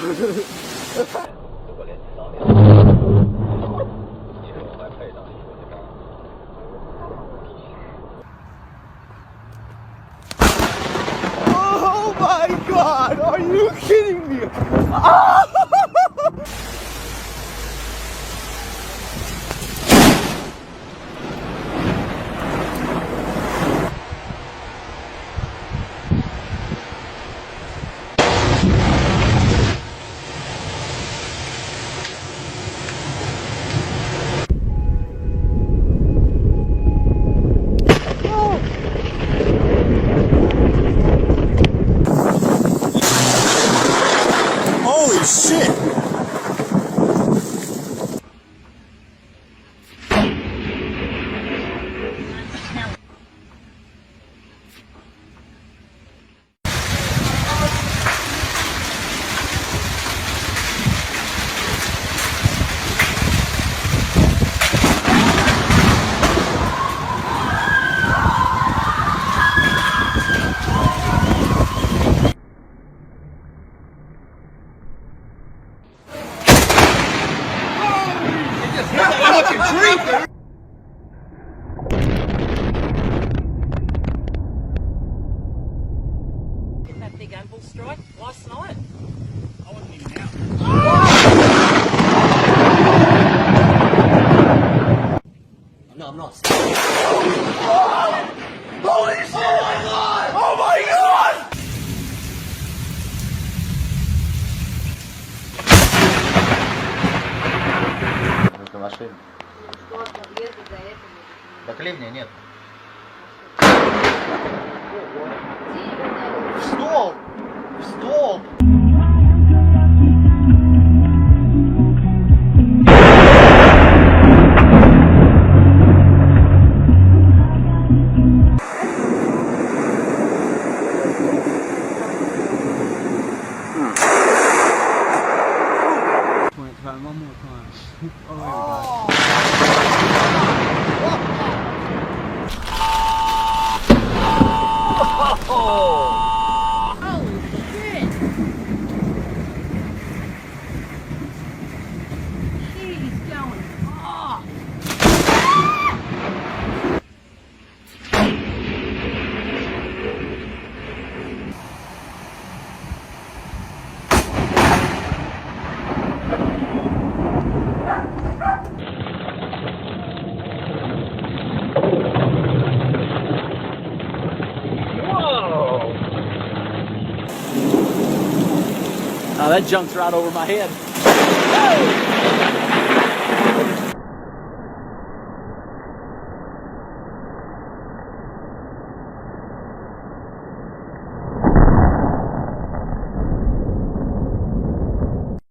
Oh my god, are you kidding me? Ah! Holy shit! That big anvil strike last night. I wasn't even out. No, I'm not. Holy shit! Oh my god! Oh my god! Это машина. Поклевня нет. В стол! В стол! One more time. Oh, there we go. Holy shit! He's going off. Oh, that jumped right over my head.